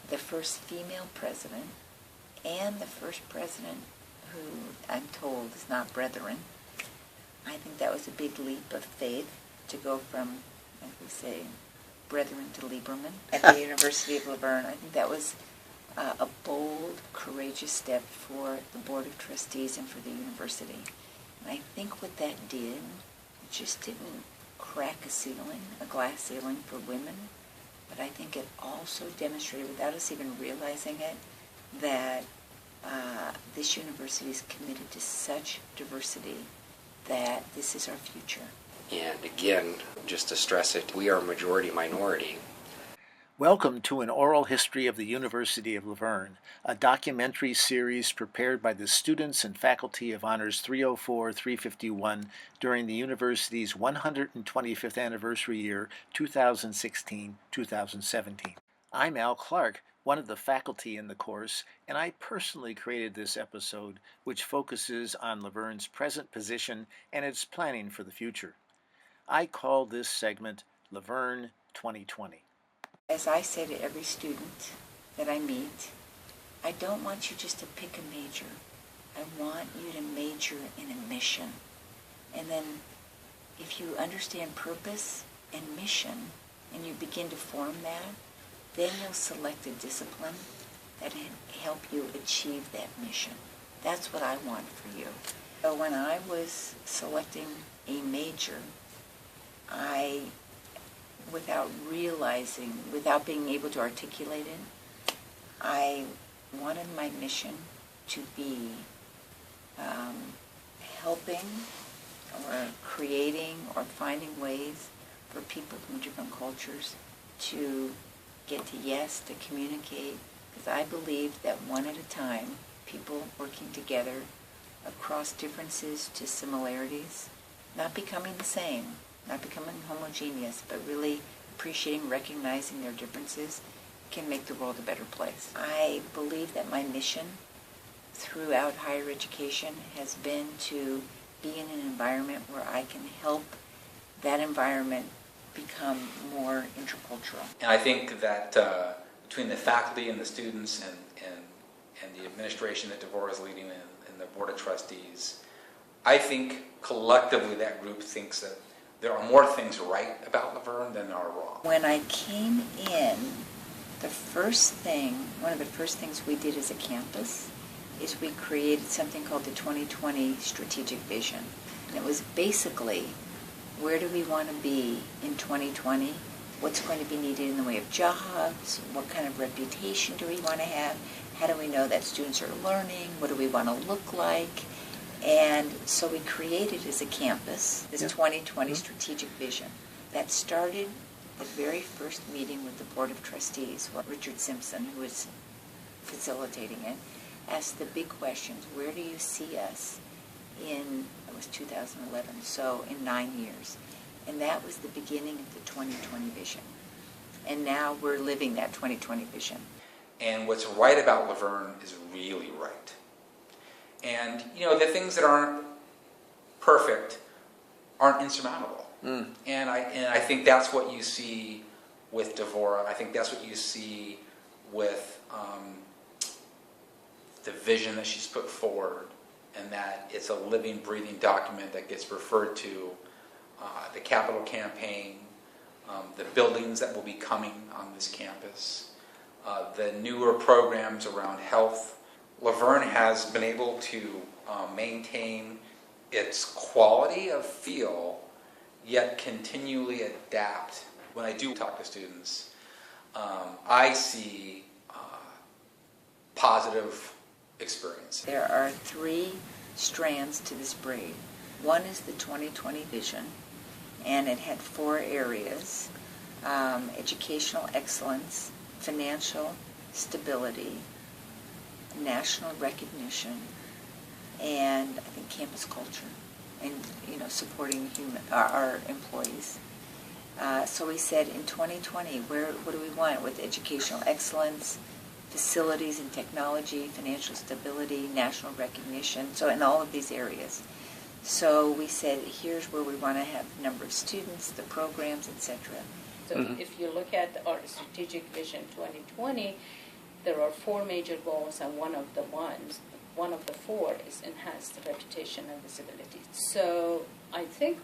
the first female president, and the first president who I'm told is not brethren. I think that was a big leap of faith to go from, like we say, brethren to Lieberman at the University of Laverne. I think that was a bold, courageous step for the Board of Trustees and for the university. And I think what that did, it just didn't crack a ceiling, a glass ceiling for women, but I think it also demonstrated, without us even realizing it, that this university is committed to such diversity that this is our future. And again, just to stress it, we are majority minority. Welcome to An Oral History of the University of Laverne, a documentary series prepared by the students and faculty of Honors 304-351 during the university's 125th anniversary year, 2016-2017. I'm Al Clark, one of the faculty in the course, and I personally created this episode, which focuses on Laverne's present position and its planning for the future. I call this segment Laverne 2020. As I say to every student that I meet, I don't want you just to pick a major. I want you to major in a mission. And then if you understand purpose and mission, and you begin to form that, then you'll select a discipline that will help you achieve that mission. That's what I want for you. So when I was selecting a major, without realizing, without being able to articulate it, I wanted my mission to be helping or creating or finding ways for people from different cultures to get to yes, to communicate, because I believe that one at a time, people working together across differences to similarities, not becoming the same, not becoming homogeneous, but really appreciating, recognizing their differences, can make the world a better place. I believe that my mission throughout higher education has been to be in an environment where I can help that environment become more intercultural. And I think that between the faculty and the students and the administration that Devorah is leading and the Board of Trustees, I think collectively that group thinks that there are more things right about Laverne than there are wrong. When I came in, one of the first things we did as a campus is we created something called the 2020 Strategic Vision. And it was basically, where do we want to be in 2020? What's going to be needed in the way of jobs? What kind of reputation do we want to have? How do we know that students are learning? What do we want to look like? And so we created as a campus this 2020 Strategic Vision that started the very first meeting with the Board of Trustees. Richard Simpson, who was facilitating it, asked the big questions. Where do you see us in, it was 2011, so in 9 years. And that was the beginning of the 2020 vision. And now we're living that 2020 vision. And what's right about Laverne is really right. And, the things that aren't perfect aren't insurmountable. And I think that's what you see with Devorah. I think that's what you see with the vision that she's put forward, and that it's a living, breathing document that gets referred to, the capital campaign, the buildings that will be coming on this campus, the newer programs around health. Laverne has been able to maintain its quality of feel, yet continually adapt. When I do talk to students, I see positive experience. There are 3 strands to this braid. One is the 2020 vision, and it had 4 areas: educational excellence, financial stability, national recognition, and I think campus culture, and supporting our employees. So we said in 2020, what do we want with educational excellence, facilities and technology, financial stability, national recognition, so in all of these areas. So we said, here's where we want to have the number of students, the programs, etc. So if you look at our Strategic Vision 2020, there are four major goals, and one of the four is enhance the reputation and visibility. So I think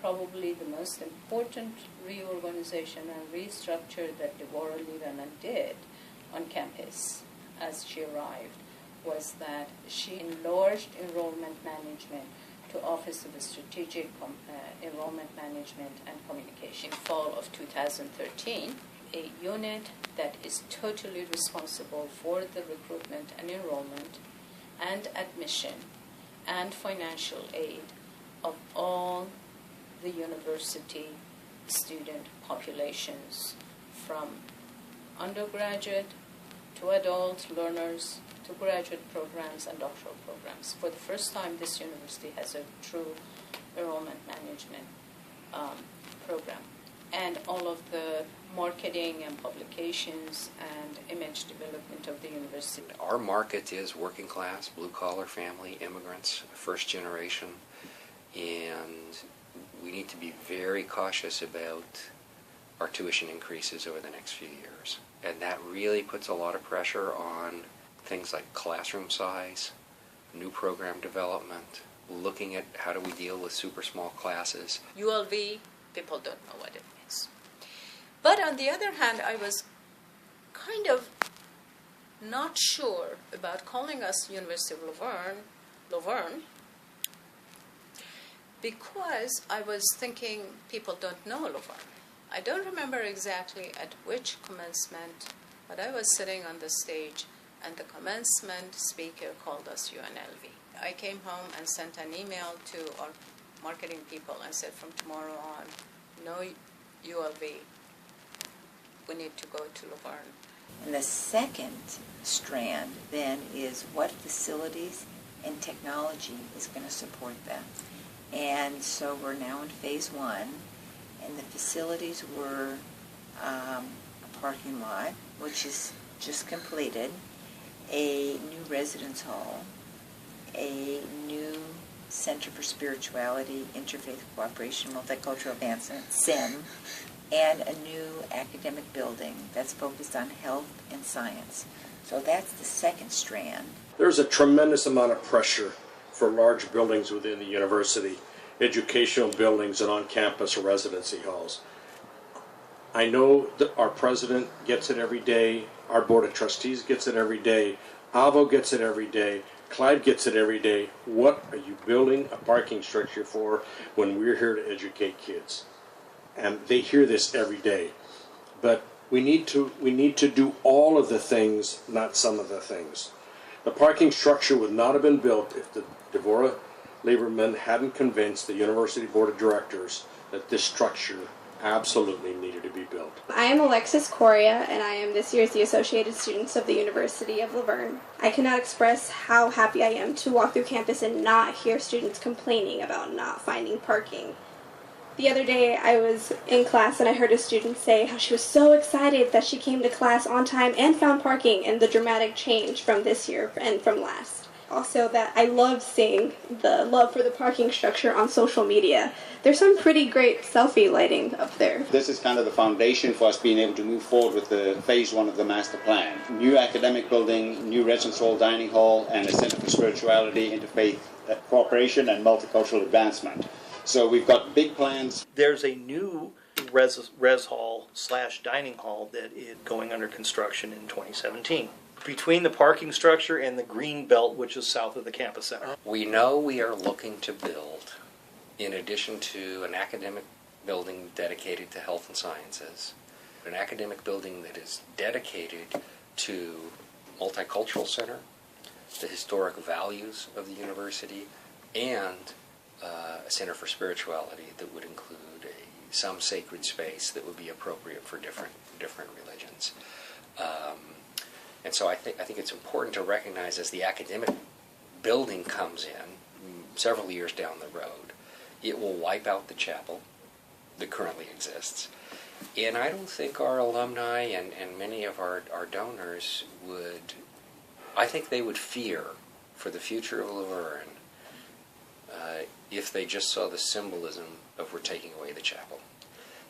probably the most important reorganization and restructure that Deborah Lieberman did on campus as she arrived was that she enlarged enrollment management to Office of Strategic Enrollment Management and Communication. In fall of 2013, a unit that is totally responsible for the recruitment and enrollment and admission and financial aid of all the university student populations, from undergraduate to adult learners to graduate programs and doctoral programs. For the first time, this university has a true enrollment management program. And all of the marketing and publications and image development of the university. Our market is working class, blue-collar family, immigrants, first generation, and we need to be very cautious about our tuition increases over the next few years. And that really puts a lot of pressure on things like classroom size, new program development, looking at how do we deal with super small classes. ULV, people don't know what it means. But on the other hand, I was kind of not sure about calling us University of Laverne, because I was thinking people don't know Laverne. I don't remember exactly at which commencement, but I was sitting on the stage and the commencement speaker called us UNLV. I came home and sent an email to our marketing people and said, from tomorrow on, no ULV. We need to go to Laverne. And the second strand then is what facilities and technology is going to support that. And so we're now in phase one, and the facilities were a parking lot, which is just completed, a new residence hall, a new Center for Spirituality, Interfaith Cooperation, Multicultural Advancement, SIM, and a new academic building that's focused on health and science. So that's the second strand. There's a tremendous amount of pressure for large buildings within the university, educational buildings and on-campus residency halls. I know that our president gets it every day, our board of trustees gets it every day, Avo gets it every day, Clyde gets it every day. What are you building a parking structure for when we're here to educate kids? And they hear this every day. But we need to do all of the things, not some of the things. The parking structure would not have been built if the Deborah Lieberman hadn't convinced the university board of directors that this structure absolutely needed to be built. I am Alexis Coria, and I am this year's the Associated Students of the University of Laverne. I cannot express how happy I am to walk through campus and not hear students complaining about not finding parking. The other day I was in class and I heard a student say how she was so excited that she came to class on time and found parking, and the dramatic change from this year and from last. Also, that I love seeing the love for the parking structure on social media. There's some pretty great selfie lighting up there. This is kind of the foundation for us being able to move forward with the phase one of the master plan. New academic building, new residence hall, dining hall, and a center for spirituality, interfaith cooperation, and multicultural advancement. So we've got big plans. There's a new res hall / dining hall that is going under construction in 2017. Between the parking structure and the green belt, which is south of the campus center. We know we are looking to build, in addition to an academic building dedicated to health and sciences, an academic building that is dedicated to multicultural center, the historic values of the university, and a center for spirituality that would include some sacred space that would be appropriate for different religions. And so I think it's important to recognize, as the academic building comes in several years down the road, it will wipe out the chapel that currently exists. And I don't think our alumni and many of our donors would, I think they would fear for the future of Laverne if they just saw the symbolism of we're taking away the chapel.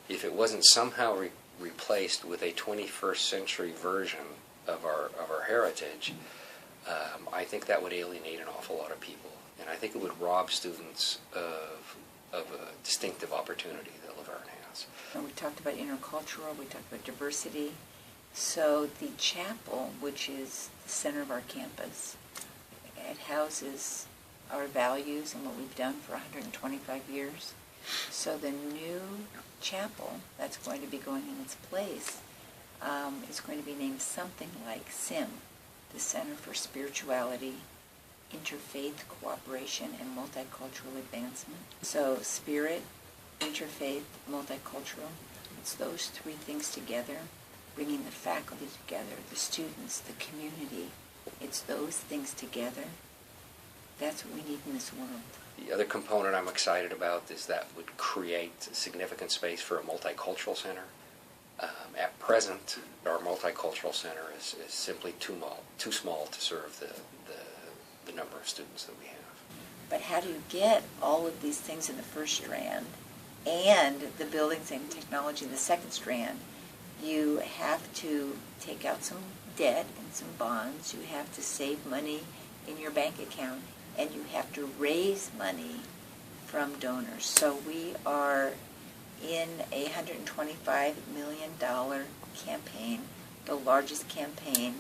If it wasn't somehow replaced with a 21st century version of our heritage, I think that would alienate an awful lot of people, and I think it would rob students of a distinctive opportunity that Laverne has. And we talked about intercultural, we talked about diversity. So the chapel, which is the center of our campus, it houses our values and what we've done for 125 years. So the new chapel that's going to be going in its place is going to be named something like SIM, the Center for Spirituality, Interfaith Cooperation, and Multicultural Advancement. So spirit, interfaith, multicultural, it's those three things together, bringing the faculty together, the students, the community. It's those things together. That's what we need in this world. The other component I'm excited about is that would create significant space for a multicultural center. At present, our multicultural center is simply too small to serve the number of students that we have. But how do you get all of these things in the first strand and the buildings and technology in the second strand? You have to take out some debt and some bonds. You have to save money in your bank account, and you have to raise money from donors. So we are in a $125 million campaign, the largest campaign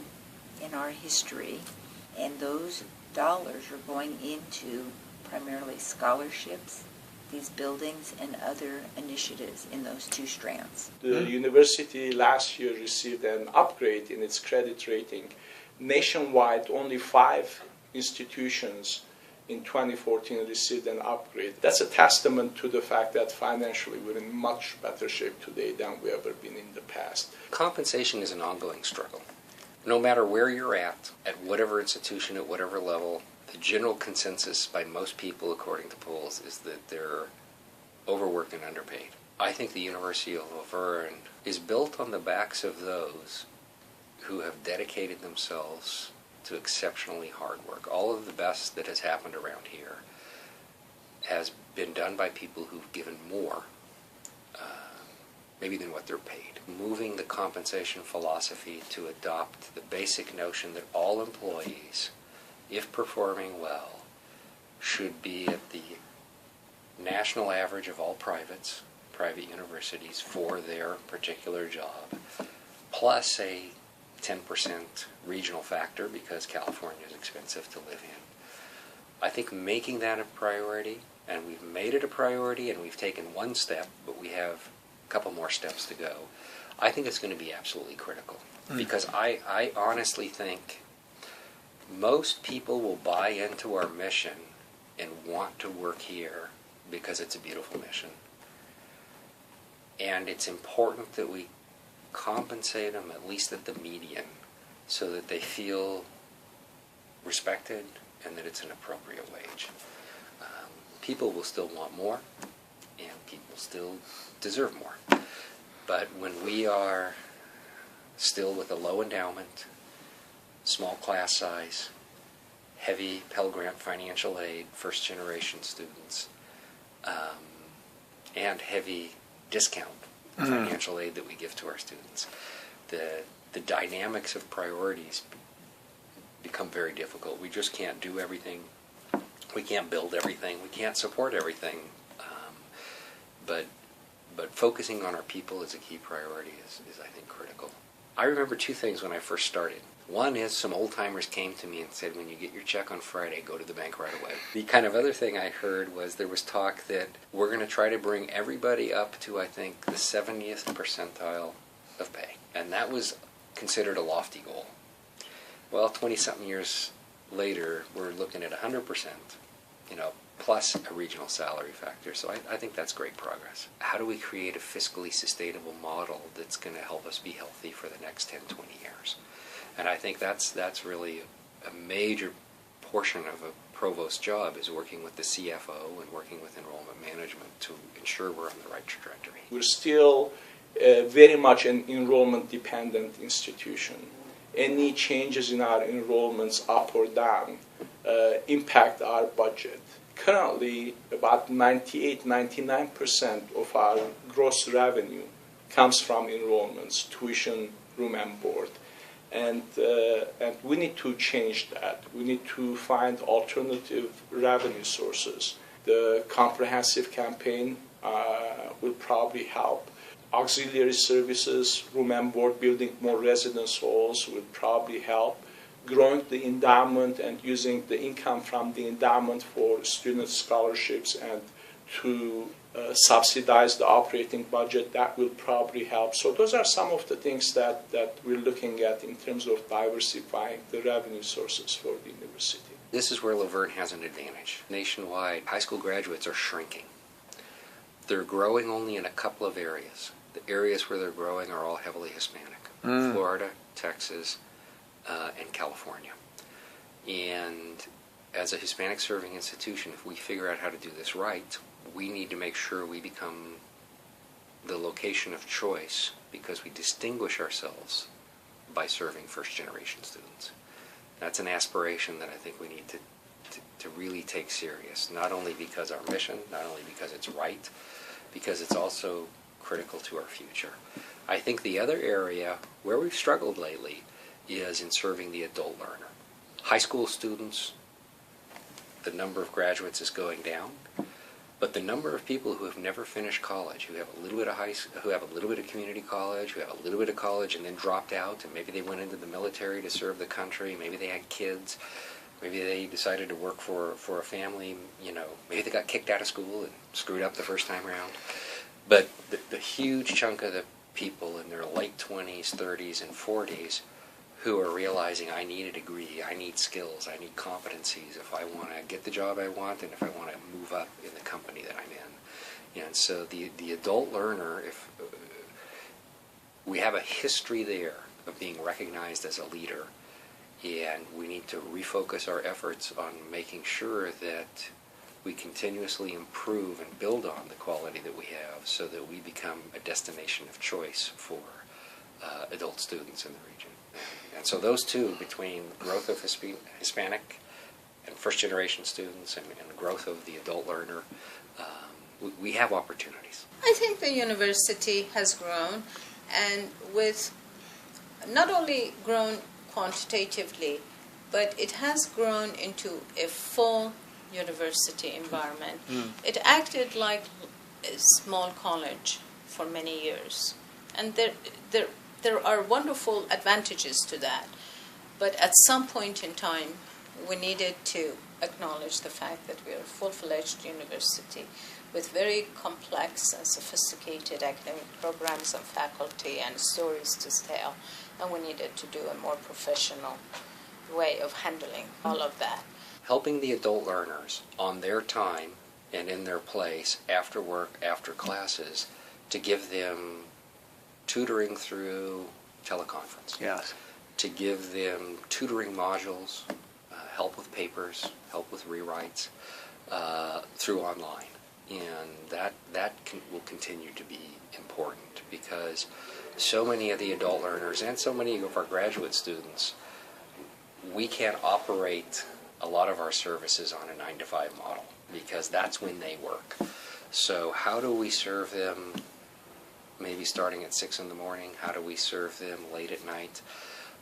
in our history, and those dollars are going into primarily scholarships, these buildings, and other initiatives in those two strands. The university last year received an upgrade in its credit rating. Nationwide, only 5 institutions in 2014 received an upgrade. That's a testament to the fact that financially we're in much better shape today than we ever been in the past. Compensation is an ongoing struggle. No matter where you're at whatever institution, at whatever level, the general consensus by most people, according to polls, is that they're overworked and underpaid. I think the University of Laverne is built on the backs of those who have dedicated themselves to exceptionally hard work. All of the best that has happened around here has been done by people who've given more, maybe than what they're paid. Moving the compensation philosophy to adopt the basic notion that all employees, if performing well, should be at the national average of all private universities for their particular job, plus a 10% regional factor because California is expensive to live in. I think making that a priority, and we've made it a priority and we've taken one step, but we have a couple more steps to go. I think it's going to be absolutely critical because I honestly think most people will buy into our mission and want to work here because it's a beautiful mission. And it's important that we compensate them at least at the median so that they feel respected and that it's an appropriate wage. People will still want more and people still deserve more. But when we are still with a low endowment, small class size, heavy Pell Grant financial aid, first generation students, and heavy discount financial aid that we give to our students, the dynamics of priorities become very difficult. We just can't do everything. We can't build everything. We can't support everything. But focusing on our people as a key priority is I think, critical. I remember 2 things when I first started. One is some old-timers came to me and said, when you get your check on Friday, go to the bank right away. The kind of other thing I heard was there was talk that we're going to try to bring everybody up to, I think, the 70th percentile of pay. And that was considered a lofty goal. Well, 20-something years later, we're looking at 100%, plus a regional salary factor. So I think that's great progress. How do we create a fiscally sustainable model that's going to help us be healthy for the next 10, 20 years? And I think that's really a major portion of a provost's job, is working with the CFO and working with enrollment management to ensure we're on the right trajectory. We're still very much an enrollment-dependent institution. Any changes in our enrollments up or down impact our budget. Currently, about 98-99% of our gross revenue comes from enrollments, tuition, room and board. And we need to change that. We need to find alternative revenue sources. The comprehensive campaign will probably help. Auxiliary services, room and board, building more residence halls will probably help. Growing the endowment and using the income from the endowment for student scholarships and to subsidize the operating budget, that will probably help. So those are some of the things that we're looking at in terms of diversifying the revenue sources for the university. This is where Laverne has an advantage. Nationwide, high school graduates are shrinking. They're growing only in a couple of areas. The areas where they're growing are all heavily Hispanic. Florida, Texas, and California. And as a Hispanic serving institution, if we figure out how to do this right, we need to make sure we become the location of choice because we distinguish ourselves by serving first-generation students. That's an aspiration that I think we need to really take serious, not only because our mission, not only because it's right, because it's also critical to our future. I think the other area where we've struggled lately is in serving the adult learner. High school students, the number of graduates is going down, but the number of people who have never finished college, who have a little bit of who have a little bit of community college, who have a little bit of college and then dropped out, and maybe they went into the military to serve the country, maybe they had kids, maybe they decided to work for a family, maybe they got kicked out of school and screwed up the first time around. But the huge chunk of the people in their late 20s, 30s, and 40s who are realizing I need a degree, I need skills, I need competencies if I want to get the job I want and if I want to move up in the company that I'm in. And so the adult learner, if we have a history there of being recognized as a leader, and we need to refocus our efforts on making sure that we continuously improve and build on the quality that we have so that we become a destination of choice for adult students in the region. And so those two, between growth of Hispanic and first-generation students and growth of the adult learner, we have opportunities. I think the university has grown, and with not only grown quantitatively, but it has grown into a full university environment. It acted like a small college for many years, and there are wonderful advantages to that. But at some point in time, we needed to acknowledge the fact that we are a full-fledged university with very complex and sophisticated academic programs and faculty and stories to tell, and we needed to do a more professional way of handling all of that. Helping the adult learners on their time and in their place, after work, after classes, to give them tutoring through teleconference. Yes. To give them tutoring modules, help with papers, help with rewrites, through online. And that will continue to be important because so many of the adult learners and so many of our graduate students, we can't operate a lot of our services on a 9-to-5 model because that's when they work. So how do we serve them maybe starting at 6 in the morning? How do we serve them late at night?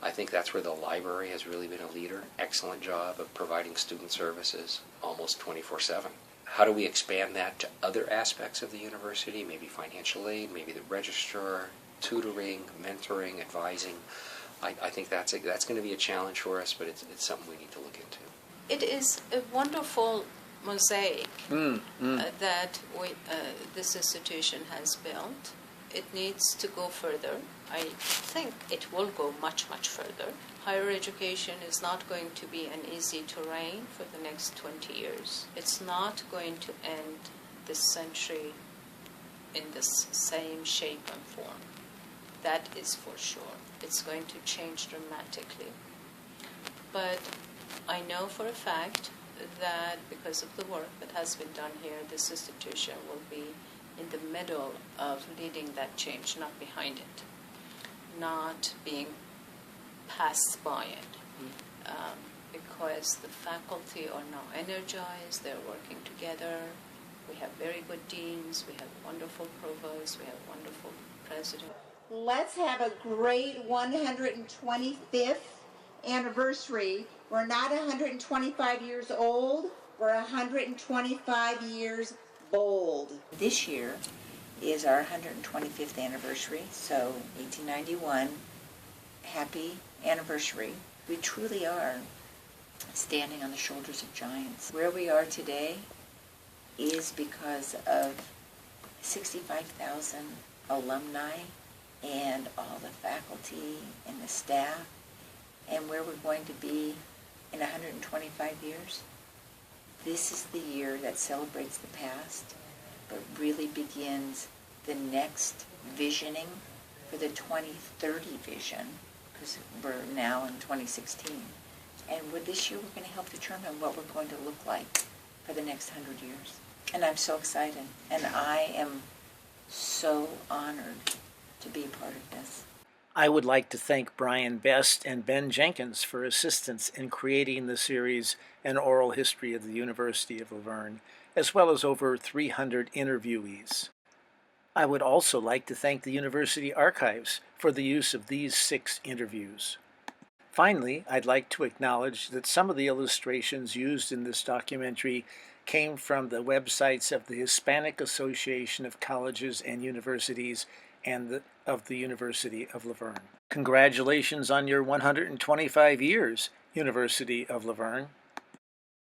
I think that's where the library has really been a leader. Excellent job of providing student services almost 24/7. How do we expand that to other aspects of the university? Maybe financial aid, maybe the registrar, tutoring, mentoring, advising. I think that's going to be a challenge for us, but it's something we need to look into. It is a wonderful mosaic that this institution has built. It needs to go further. I think it will go much, much further. Higher education is not going to be an easy terrain for the next 20 years. It's not going to end this century in the same shape and form. That is for sure. It's going to change dramatically. But I know for a fact that because of the work that has been done here, this institution will be in the middle of leading that change, not behind it, not being passed by it. Because the faculty are now energized, they're working together. We have very good deans, we have wonderful provosts, we have wonderful president. Let's have a great 125th anniversary. We're not 125 years old, we're 125 years bold. This year is our 125th anniversary, so 1891, happy anniversary. We truly are standing on the shoulders of giants. Where we are today is because of 65,000 alumni and all the faculty and the staff, and where we're going to be in 125 years. This is the year that celebrates the past, but really begins the next visioning for the 2030 vision, because we're now in 2016. And with this year, we're going to help determine what we're going to look like for the next 100 years. And I'm so excited, and I am so honored to be a part of this. I would like to thank Brian Best and Ben Jenkins for assistance in creating the series An Oral History of the University of La Verne, as well as over 300 interviewees. I would also like to thank the University Archives for the use of these 6 interviews. Finally, I'd like to acknowledge that some of the illustrations used in this documentary came from the websites of the Hispanic Association of Colleges and Universities and of the University of La Verne. Congratulations on your 125 years, University of La Verne.